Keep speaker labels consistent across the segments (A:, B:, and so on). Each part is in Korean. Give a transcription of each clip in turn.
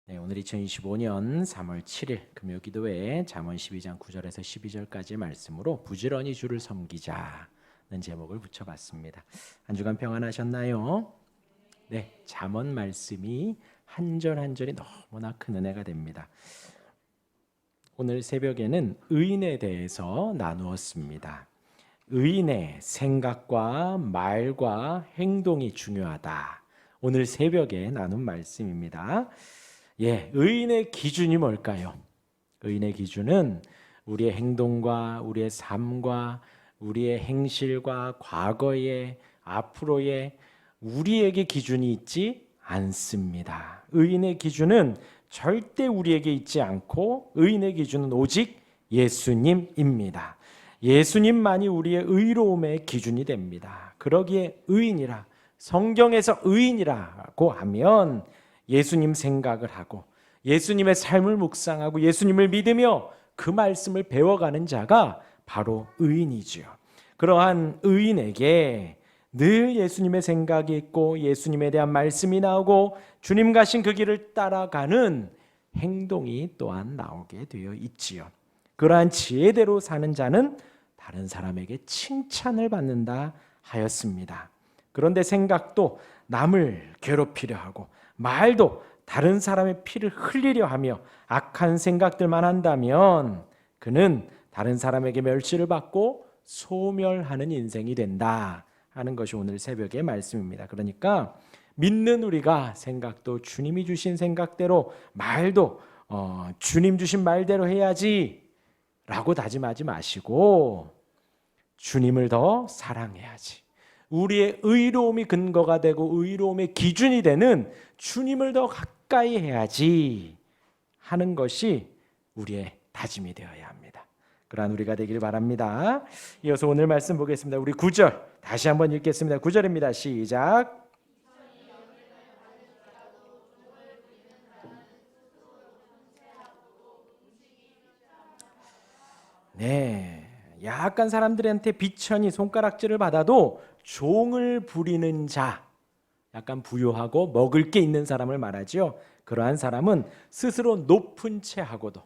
A: 네, 오늘 2025년 3월 7일 금요 기도회 잠언 12장 9절에서 12절까지 말씀으로 부지런히 주를 섬기자는 제목을 붙여봤습니다. 한 주간 평안하셨나요? 네, 잠언 말씀이 한 절 한 절이 너무나 큰 은혜가 됩니다. 오늘 새벽에는 의인에 대해서 나누었습니다. 의인의 생각과 말과 행동이 중요하다. 오늘 새벽에 나눈 말씀입니다. 의인의 기준이 뭘까요? 의인의 기준은 우리의 행동과 우리의 삶과 우리의 행실과 과거의 앞으로의 우리에게 기준이 있지 않습니다. 의인의 기준은 절대 우리에게 있지 않고 의인의 기준은 오직 예수님입니다. 예수님만이 우리의 의로움의 기준이 됩니다. 그러기에 의인이라, 성경에서 의인이라고 하면 예수님 생각을 하고 예수님의 삶을 묵상하고 예수님을 믿으며 그 말씀을 배워가는 자가 바로 의인이지요. 그러한 의인에게 늘 예수님의 생각이 있고 예수님에 대한 말씀이 나오고 주님 가신 그 길을 따라가는 행동이 또한 나오게 되어 있지요. 그러한 지혜대로 사는 자는 다른 사람에게 칭찬을 받는다 하였습니다. 그런데 생각도 남을 괴롭히려 하고 말도 다른 사람의 피를 흘리려 하며 악한 생각들만 한다면 그는 다른 사람에게 멸시를 받고 소멸하는 인생이 된다 하는 것이 오늘 새벽의 말씀입니다. 그러니까 믿는 우리가 생각도 주님이 주신 생각대로 말도 주님 주신 말대로 해야지 라고 다짐하지 마시고 주님을 더 사랑해야지, 우리의 의로움이 근거가 되고 의로움의 기준이 되는 주님을 더 가까이 해야지 하는 것이 우리의 다짐이 되어야 합니다. 그러한 우리가 되길 바랍니다. 이어서 오늘 말씀 보겠습니다. 우리 9절 다시 한번 읽겠습니다. 9절입니다. 시작. 네, 약간 사람들한테 비천이 손가락질을 받아도 종을 부리는 자, 약간 부유하고 먹을 게 있는 사람을 말하죠. 그러한 사람은 스스로 높은 채 하고도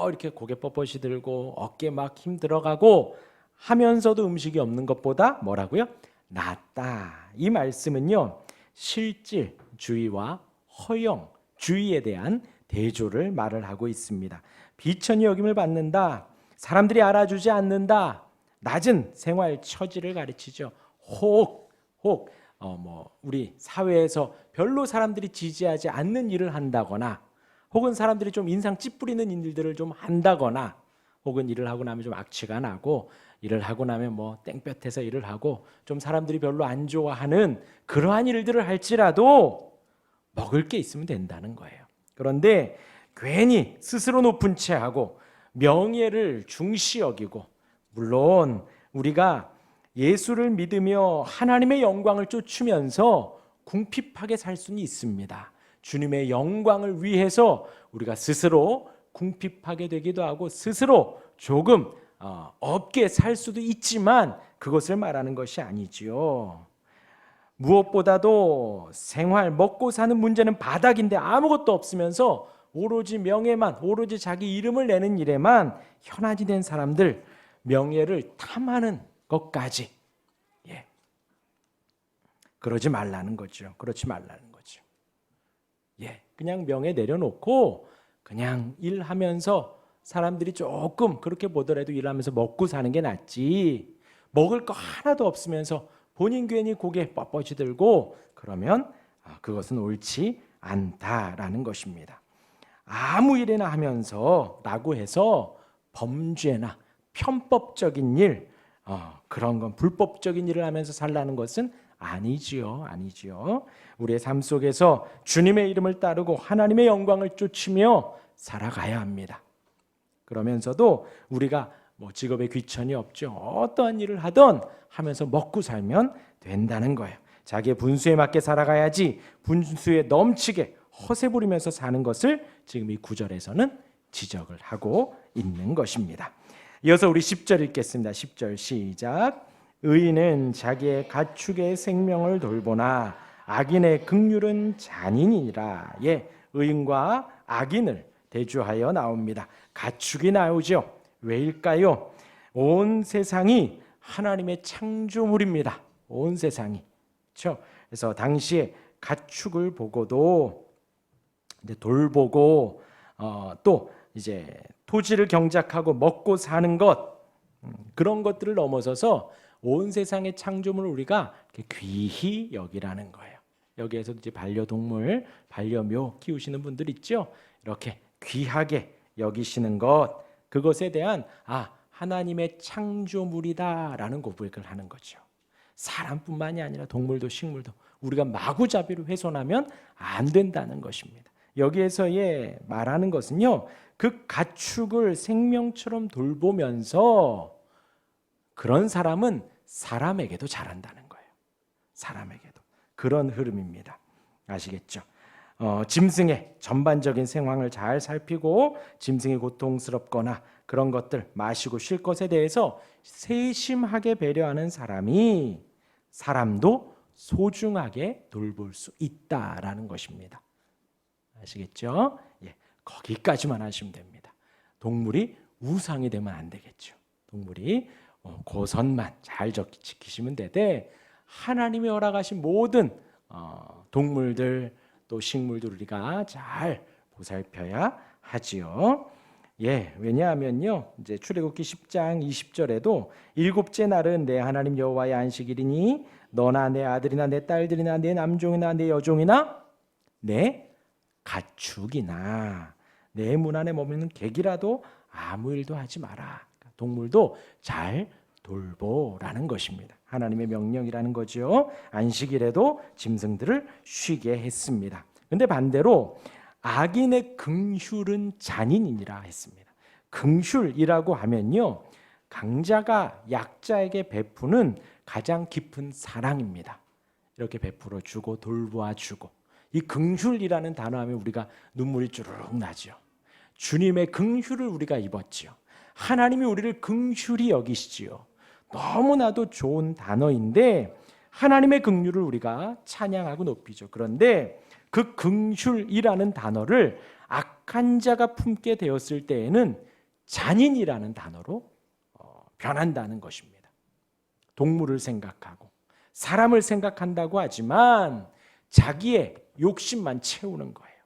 A: 이렇게 고개 뻣뻣이 들고 어깨 막 힘 들어가고 하면서도 음식이 없는 것보다 뭐라고요? 낫다. 이 말씀은요, 실질주의와 허영주의에 대한 대조를 말을 하고 있습니다. 비천이 여김을 받는다, 사람들이 알아주지 않는다, 낮은 생활 처지를 가르치죠. 혹 우리 사회에서 별로 사람들이 지지하지 않는 일을 한다거나, 혹은 사람들이 좀 인상 찌푸리는 일들을 좀 한다거나, 혹은 일을 하고 나면 좀 악취가 나고, 일을 하고 나면 땡볕에서 일을 하고 좀 사람들이 별로 안 좋아하는 그러한 일들을 할지라도 먹을 게 있으면 된다는 거예요. 그런데 괜히 스스로 높은 채 하고 명예를 중시 여기고, 물론 우리가 예수를 믿으며 하나님의 영광을 쫓으면서 궁핍하게 살 수는 있습니다. 주님의 영광을 위해서 우리가 스스로 궁핍하게 되기도 하고 스스로 조금 없게 살 수도 있지만 그것을 말하는 것이 아니지요. 무엇보다도 생활 먹고 사는 문제는 바닥인데 아무것도 없으면서 오로지 명예만, 오로지 자기 이름을 내는 일에만 현안이 된 사람들, 명예를 탐하는 것까지 그러지 말라는 거죠. 그렇지 말라는 거죠. 그냥 명예 내려놓고 그냥 일하면서 사람들이 조금 그렇게 보더라도 일하면서 먹고 사는 게 낫지, 먹을 거 하나도 없으면서 본인 괜히 고개 뻣뻣이 들고 그러면 그것은 옳지 않다라는 것입니다. 아무 일이나 하면서 라고 해서 범죄나 편법적인 일, 그런 건 불법적인 일을 하면서 살라는 것은 아니지요. 우리의 삶 속에서 주님의 이름을 따르고 하나님의 영광을 쫓으며 살아가야 합니다. 그러면서도 우리가 직업에 귀천이 없죠. 어떠한 일을 하든 하면서 먹고 살면 된다는 거예요. 자기의 분수에 맞게 살아가야지 분수에 넘치게 허세 부리면서 사는 것을 지금 이 9절에서는 지적을 하고 있는 것입니다. 이어서 우리 10절 읽겠습니다. 10절 시작. 의인은 자기의 가축의 생명을 돌보나 악인의 긍휼은 잔인이라. 의인과 악인을 대조하여 나옵니다. 가축이 나오죠. 왜일까요? 온 세상이 하나님의 창조물입니다. 온 세상이. 그렇죠? 그래서 당시에 가축을 보고도 이제 돌보고 또 이제 토지를 경작하고 먹고 사는 것, 그런 것들을 넘어서서 온 세상의 창조물을 우리가 귀히 여기라는 거예요. 여기에서 이제 반려동물, 반려묘 키우시는 분들 있죠. 이렇게 귀하게 여기시는 것, 그것에 대한 하나님의 창조물이다라는 고백을 하는 거죠. 사람뿐만이 아니라 동물도 식물도 우리가 마구잡이로 훼손하면 안 된다는 것입니다. 여기에서의 말하는 것은요, 그 가축을 생명처럼 돌보면서 그런 사람은 사람에게도 잘한다는 거예요. 사람에게도. 그런 흐름입니다. 아시겠죠? 짐승의 전반적인 상황을 잘 살피고 짐승이 고통스럽거나 그런 것들, 마시고 쉴 것에 대해서 세심하게 배려하는 사람이 사람도 소중하게 돌볼 수 있다라는 것입니다. 아시겠죠? 예, 거기까지만 하시면 됩니다. 동물이 우상이 되면 안 되겠죠. 동물이 고선만 잘 지키시면 되되 하나님이 허락하신 모든 동물들 또 식물들 우리가 잘 보살펴야 하지요. 예, 왜냐하면요, 이제 출애굽기 10장 20절에도 일곱째 날은 내 하나님 여호와의 안식일이니 너나 내 아들이나 내 딸들이나 내 남종이나 내 여종이나 내 가축이나 내 문 안에 머무는 객이라도 아무 일도 하지 마라. 동물도 잘 돌보라는 것입니다. 하나님의 명령이라는 거죠. 안식일에도 짐승들을 쉬게 했습니다. 그런데 반대로 악인의 긍휼은 잔인이니라 했습니다. 긍휼이라고 하면요, 강자가 약자에게 베푸는 가장 깊은 사랑입니다. 이렇게 베풀어 주고 돌보아 주고, 이 긍휼이라는 단어 하면 우리가 눈물이 주르륵 나죠. 주님의 긍휼을 우리가 입었지요. 하나님이 우리를 긍휼히 여기시지요. 너무나도 좋은 단어인데 하나님의 긍휼을 우리가 찬양하고 높이죠. 그런데 그 긍휼이라는 단어를 악한 자가 품게 되었을 때에는 잔인이라는 단어로 변한다는 것입니다. 동물을 생각하고 사람을 생각한다고 하지만 자기의 욕심만 채우는 거예요.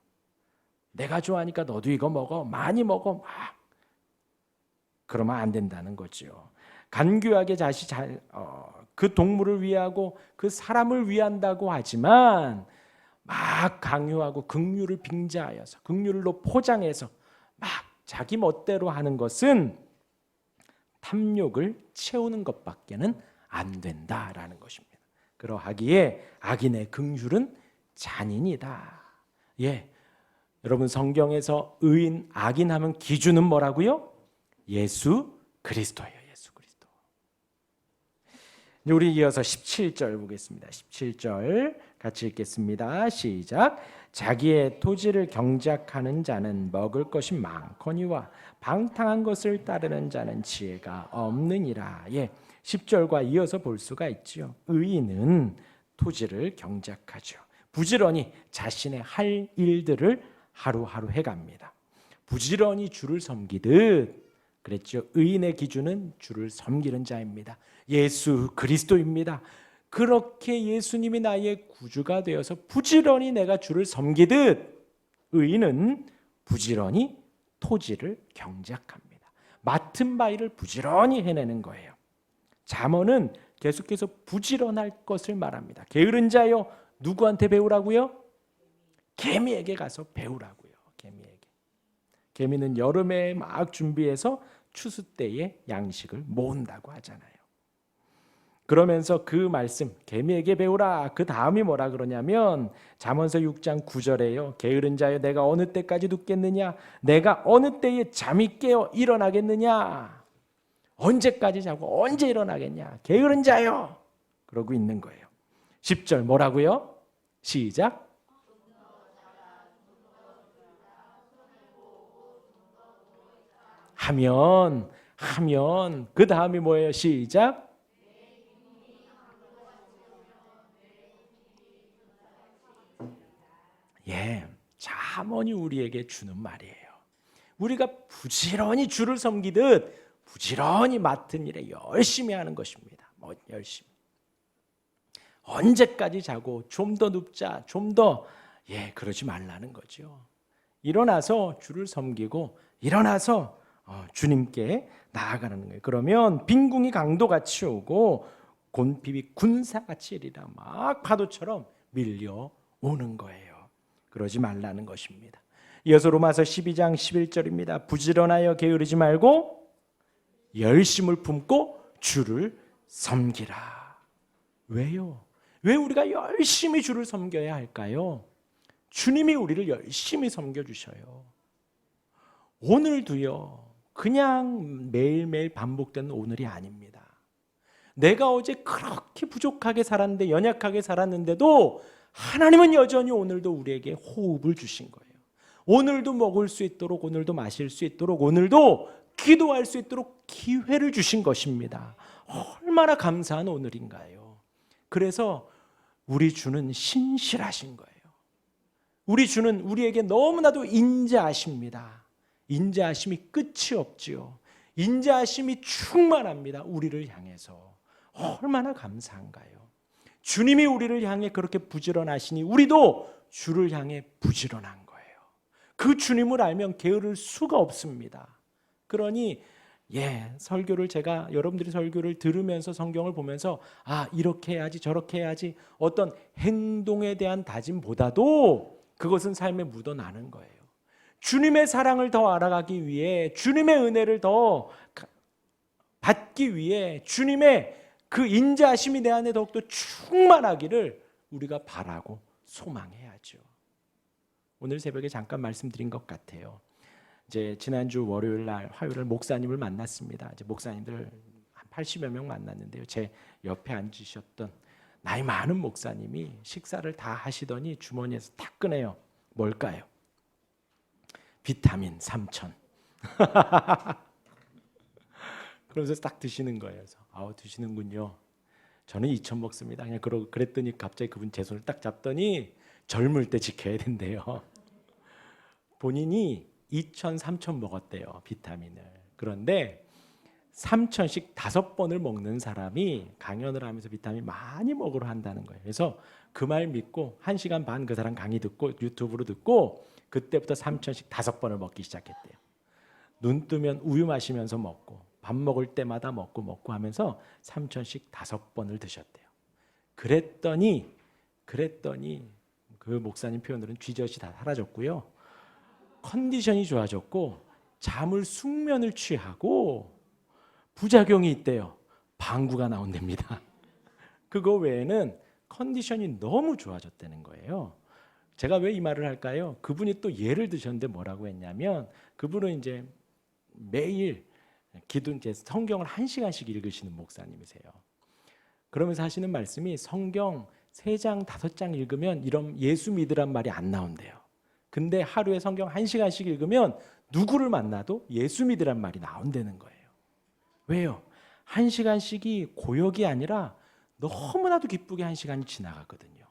A: 내가 좋아하니까 너도 이거 먹어, 많이 먹어, 막. 그러면 안 된다는 거죠. 간교하게 그 동물을 위하고 그 사람을 위한다고 하지만 막 강요하고 긍휼을 빙자하여서 긍휼로 포장해서 막 자기 멋대로 하는 것은 탐욕을 채우는 것밖에는 안 된다라는 것입니다. 그러하기에 악인의 긍휼은 잔인이다. 예, 여러분 성경에서 의인, 악인 하면 기준은 뭐라고요? 예수 그리스도예요. 예수 그리스도. 우리 이어서 17절 보겠습니다. 17절 같이 읽겠습니다. 시작. 자기의 토지를 경작하는 자는 먹을 것이 많거니와 방탕한 것을 따르는 자는 지혜가 없느니라. 예, 10절과 이어서 볼 수가 있죠. 의인은 토지를 경작하죠. 부지런히 자신의 할 일들을 하루하루 해갑니다. 부지런히 주를 섬기듯 그랬죠. 의인의 기준은 주를 섬기는 자입니다. 예수 그리스도입니다. 그렇게 예수님이 나의 구주가 되어서 부지런히 내가 주를 섬기듯 의인은 부지런히 토지를 경작합니다. 맡은 바일을 부지런히 해내는 거예요. 잠언은 계속해서 부지런할 것을 말합니다. 게으른 자여 누구한테 배우라고요? 개미에게 가서 배우라고요. 개미에게. 개미는 여름에 막 준비해서 추수 때에 양식을 모은다고 하잖아요. 그러면서 그 말씀 개미에게 배우라. 그 다음이 뭐라 그러냐면 잠언서 6장 9절에요. 게으른 자여 내가 어느 때까지 눕겠느냐? 내가 어느 때에 잠이 깨어 일어나겠느냐? 언제까지 자고 언제 일어나겠냐? 게으른 자여. 그러고 있는 거예요. 10절 뭐라고요? 시작. 하면 그 다음이 뭐예요? 시작. 예, 잘 잠언이 우리에게 주는 말이에요. 우리가 부지런히 주를 섬기듯 부지런히 맡은 일에 열심히 하는 것입니다. 열심히. 언제까지 자고 좀 더 눕자, 좀 더 그러지 말라는 거죠. 일어나서 주를 섬기고 일어나서 주님께 나아가는 거예요. 그러면 빈궁이 강도같이 오고 곤핍이 군사같이 이리라 막 파도처럼 밀려오는 거예요. 그러지 말라는 것입니다. 이어서 로마서 12장 11절입니다. 부지런하여 게으르지 말고 열심을 품고 주를 섬기라. 왜요? 왜 우리가 열심히 주를 섬겨야 할까요? 주님이 우리를 열심히 섬겨주셔요. 오늘도요, 그냥 매일매일 반복되는 오늘이 아닙니다. 내가 어제 그렇게 부족하게 살았는데, 연약하게 살았는데도 하나님은 여전히 오늘도 우리에게 호흡을 주신 거예요. 오늘도 먹을 수 있도록, 오늘도 마실 수 있도록, 오늘도 기도할 수 있도록 기회를 주신 것입니다. 얼마나 감사한 오늘인가요? 그래서 우리 주는 신실하신 거예요. 우리 주는 우리에게 너무나도 인자하십니다. 인자하심이 끝이 없지요. 인자하심이 충만합니다. 우리를 향해서. 얼마나 감사한가요? 주님이 우리를 향해 그렇게 부지런하시니 우리도 주를 향해 부지런한 거예요. 그 주님을 알면 게으를 수가 없습니다. 그러니 설교를 제가 여러분들이 설교를 들으면서 성경을 보면서 이렇게 해야지 저렇게 해야지 어떤 행동에 대한 다짐보다도 그것은 삶에 묻어나는 거예요. 주님의 사랑을 더 알아가기 위해 주님의 은혜를 더 받기 위해 주님의 그 인자하심이 내 안에 더욱더 충만하기를 우리가 바라고 소망해야죠. 오늘 새벽에 잠깐 말씀드린 것 같아요. 이제 지난주 월요일 날 화요일 날 목사님을 만났습니다. 이제 목사님들 한 80여 명 만났는데요. 제 옆에 앉으셨던 나이 많은 목사님이 식사를 다 하시더니 주머니에서 딱 꺼내요. 뭘까요? 비타민 3000. 그러면서 딱 드시는 거예요. 그래서 드시는군요. 저는 2000 먹습니다. 그냥 그랬더니 갑자기 그분 제 손을 딱 잡더니 젊을 때 지켜야 된대요. 본인이 2000, 3000 먹었대요. 비타민을. 그런데 3000씩 5번을 먹는 사람이 강연을 하면서 비타민 많이 먹으러 한다는 거예요. 그래서 그 말 믿고 1시간 반 그 사람 강의 듣고 유튜브로 듣고 그때부터 3000씩 5번을 먹기 시작했대요. 눈 뜨면 우유 마시면서 먹고 밥 먹을 때마다 먹고 하면서 3000씩 5번을 드셨대요. 그랬더니 그 목사님 표현으로는 쥐젖이 다 사라졌고요. 컨디션이 좋아졌고 숙면을 취하고 부작용이 있대요. 방구가 나온답니다. 그거 외에는 컨디션이 너무 좋아졌다는 거예요. 제가 왜 이 말을 할까요? 그분이 또 예를 드셨는데 뭐라고 했냐면 그분은 이제 매일 이제 성경을 1시간씩 읽으시는 목사님이세요. 그러면서 하시는 말씀이 성경 3장, 5장 읽으면 이런 예수 믿으란 말이 안 나온대요. 근데 하루에 성경 1시간씩 읽으면 누구를 만나도 예수 믿으란 말이 나온다는 거예요. 왜요? 1시간씩이 고역이 아니라 너무나도 기쁘게 1시간이 지나가거든요.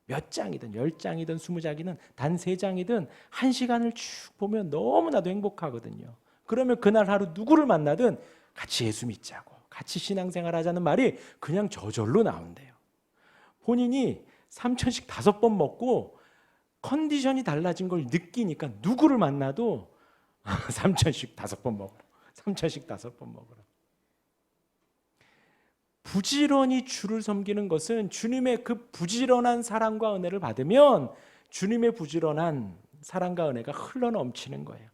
A: 몇 장이든 10장이든 20장이든 단 3장이든 1시간을 쭉 보면 너무나도 행복하거든요. 그러면 그날 하루 누구를 만나든 같이 예수 믿자고 같이 신앙생활 하자는 말이 그냥 저절로 나온대요. 본인이 3000씩 5번 먹고 컨디션이 달라진 걸 느끼니까 누구를 만나도 3000씩 5번 먹으라. 3000씩 5번 먹으라. 부지런히 주를 섬기는 것은 주님의 그 부지런한 사랑과 은혜를 받으면 주님의 부지런한 사랑과 은혜가 흘러넘치는 거예요.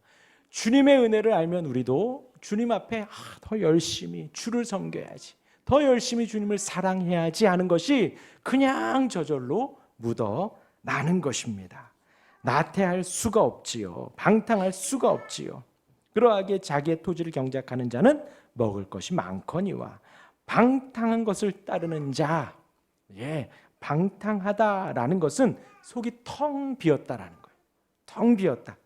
A: 주님의 은혜를 알면 우리도 주님 앞에 더 열심히 주를 섬겨야지, 더 열심히 주님을 사랑해야지 하는 것이 그냥 저절로 묻어나는 것입니다. 나태할 수가 없지요. 방탕할 수가 없지요. 그러하게 자기의 토지를 경작하는 자는 먹을 것이 많거니와 방탕한 것을 따르는 자, 방탕하다라는 것은 속이 텅 비었다라는 거예요. 텅 비었다.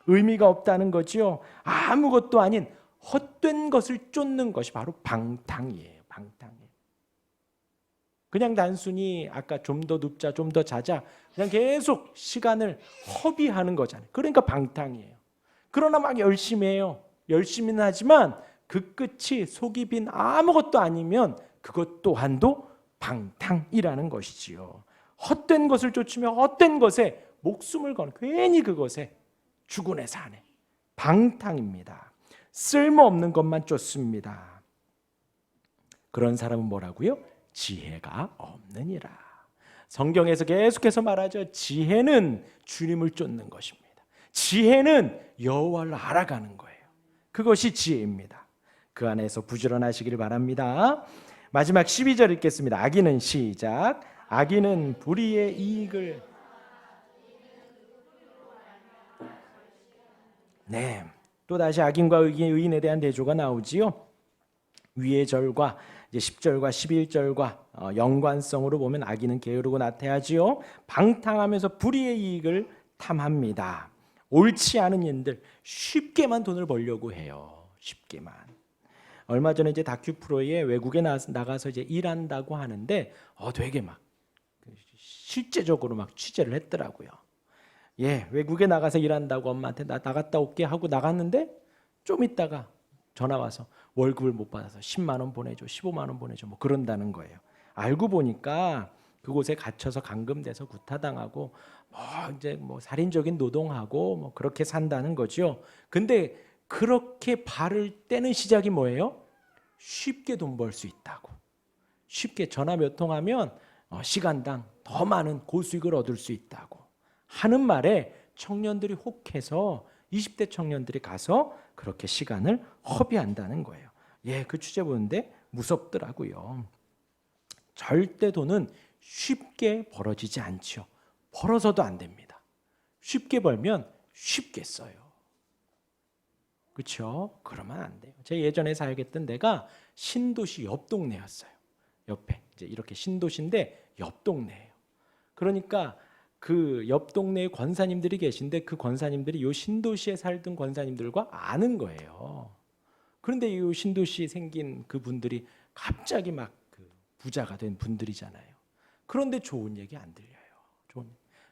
A: 의미가 없다는 거지요. 아무것도 아닌 헛된 것을 쫓는 것이 바로 방탕이에요. 방탕이에요. 그냥 단순히 아까 좀 더 눕자, 좀 더 자자, 그냥 계속 시간을 허비하는 거잖아요. 그러니까 방탕이에요. 그러나 막 열심히 해요. 열심히는 하지만 그 끝이 속이 빈 아무것도 아니면 그것 또한도 방탕이라는 것이지요. 헛된 것을 쫓으며 헛된 것에 목숨을 건, 괜히 그것에 주군에 사네. 방탕입니다. 쓸모없는 것만 쫓습니다. 그런 사람은 뭐라고요? 지혜가 없느니라. 성경에서 계속해서 말하죠. 지혜는 주님을 쫓는 것입니다. 지혜는 여호와를 알아가는 거예요. 그것이 지혜입니다. 그 안에서 부지런하시길 바랍니다. 마지막 12절 읽겠습니다. 악인은 시작. 악인은 불의의 이익을 네. 또다시 악인과 의인에 대한 대조가 나오지요. 위의 절과 이제 10절과 11절과 연관성으로 보면 악인은 게으르고 나태하지요. 방탕하면서 불의의 이익을 탐합니다. 옳지 않은 일들 쉽게만 돈을 벌려고 해요. 쉽게만. 얼마 전에 이제 다큐 프로에 외국에 나가서 이제 일한다고 하는데 되게 막 실제적으로 막 취재를 했더라고요. 예, 외국에 나가서 일한다고 엄마한테 나 나갔다 올게 하고 나갔는데 좀 있다가 전화 와서 월급을 못 받아서 10만 원 보내줘, 15만 원 보내줘 뭐 그런다는 거예요. 알고 보니까 그곳에 갇혀서 감금돼서 구타당하고 이제 뭐 살인적인 노동하고 뭐 그렇게 산다는 거죠. 근데 그렇게 발을 떼는 시작이 뭐예요? 쉽게 돈 벌 수 있다고. 쉽게 전화 몇 통하면 시간당 더 많은 고수익을 얻을 수 있다고 하는 말에 청년들이 혹해서 20대 청년들이 가서 그렇게 시간을 허비한다는 거예요. 예, 그 취재 보는데 무섭더라고요. 절대 돈은 쉽게 벌어지지 않죠. 벌어서도 안 됩니다. 쉽게 벌면 쉽게 써요. 그렇죠? 그러면 안 돼요. 제가 예전에 살겠던 데가 신도시 옆 동네였어요. 옆에 이제 이렇게 신도시인데 옆 동네예요. 그러니까 그 옆 동네에 권사님들이 계신데 그 권사님들이 요 신도시에 살던 권사님들과 아는 거예요. 그런데 이 신도시에 생긴 그 분들이 갑자기 막 그 부자가 된 분들이잖아요. 그런데 좋은 얘기 안 들려요.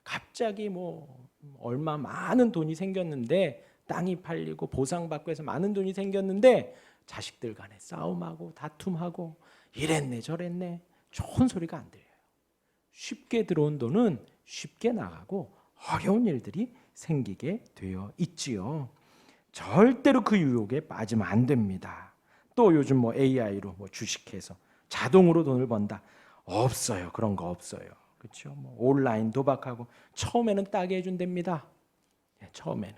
A: 갑자기 뭐 얼마 많은 돈이 생겼는데 땅이 팔리고 보상받고 해서 많은 돈이 생겼는데 자식들 간에 싸움하고 다툼하고 이랬네 저랬네 좋은 소리가 안 들려요. 쉽게 들어온 돈은 쉽게 나가고 어려운 일들이 생기게 되어 있지요. 절대로 그 유혹에 빠지면 안 됩니다. 또 요즘 뭐 AI로 뭐 주식해서 자동으로 돈을 번다. 없어요. 그런 거 없어요. 그렇죠? 뭐 온라인 도박하고 처음에는 따게 해준답니다. 처음에는.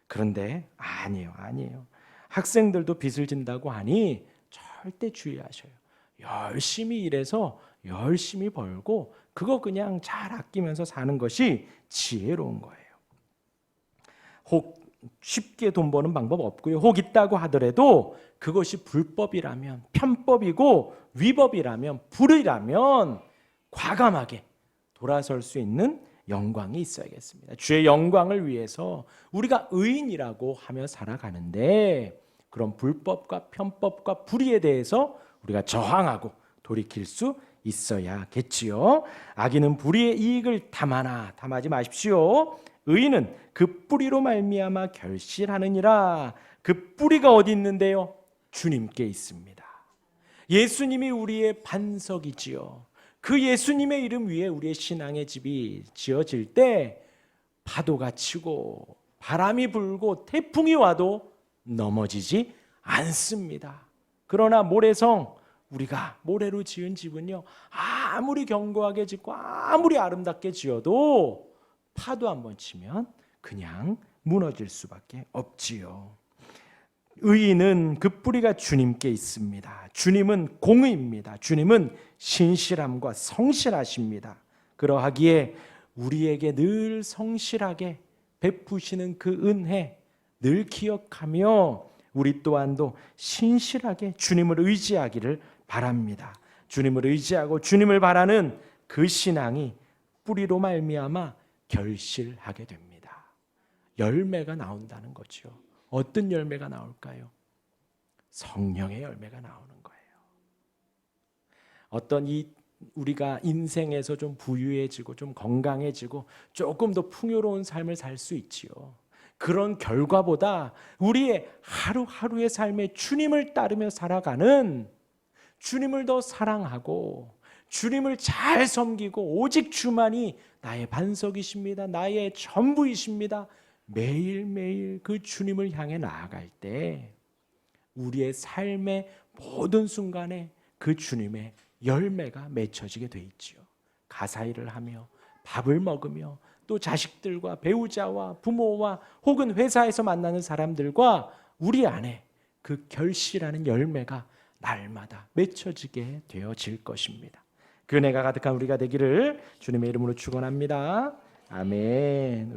A: 그런데 아니에요. 학생들도 빚을 진다고 하니 절대 주의하셔요. 열심히 일해서 열심히 벌고 그거 그냥 잘 아끼면서 사는 것이 지혜로운 거예요. 혹 쉽게 돈 버는 방법 없고요. 혹 있다고 하더라도 그것이 불법이라면 편법이고 위법이라면 불의라면 과감하게 돌아설 수 있는 영광이 있어야겠습니다. 주의 영광을 위해서 우리가 의인이라고 하며 살아가는데 그런 불법과 편법과 불의에 대해서 우리가 저항하고 돌이킬 수 있어야겠지요. 악인은 불의의 이익을 탐하지 마십시오. 의인은 그 뿌리로 말미암아 결실하느니라. 그 뿌리가 어디 있는데요? 주님께 있습니다. 예수님이 우리의 반석이지요. 그 예수님의 이름 위에 우리의 신앙의 집이 지어질 때 파도가 치고 바람이 불고 태풍이 와도 넘어지지 않습니다. 그러나 모래성 우리가 모래로 지은 집은요 아무리 견고하게 짓고 아무리 아름답게 지어도 파도 한번 치면 그냥 무너질 수밖에 없지요. 의인은 그 뿌리가 주님께 있습니다. 주님은 공의입니다. 주님은 신실함과 성실하십니다. 그러하기에 우리에게 늘 성실하게 베푸시는 그 은혜 늘 기억하며 우리 또한도 신실하게 주님을 의지하기를 바랍니다. 주님을 의지하고 주님을 바라는 그 신앙이 뿌리로 말미암아 결실하게 됩니다. 열매가 나온다는 거죠. 어떤 열매가 나올까요? 성령의 열매가 나오는 거예요. 어떤 이 우리가 인생에서 좀 부유해지고 좀 건강해지고 조금 더 풍요로운 삶을 살 수 있지요. 그런 결과보다 우리의 하루하루의 삶에 주님을 따르며 살아가는, 주님을 더 사랑하고 주님을 잘 섬기고 오직 주만이 나의 반석이십니다, 나의 전부이십니다, 매일매일 그 주님을 향해 나아갈 때 우리의 삶의 모든 순간에 그 주님의 열매가 맺혀지게 돼 있지요. 가사일을 하며 밥을 먹으며 또 자식들과 배우자와 부모와 혹은 회사에서 만나는 사람들과 우리 안에 그 결실하는 열매가 날마다 맺혀지게 되어질 것입니다. 그 은혜가 가득한 우리가 되기를 주님의 이름으로 축원합니다. 아멘.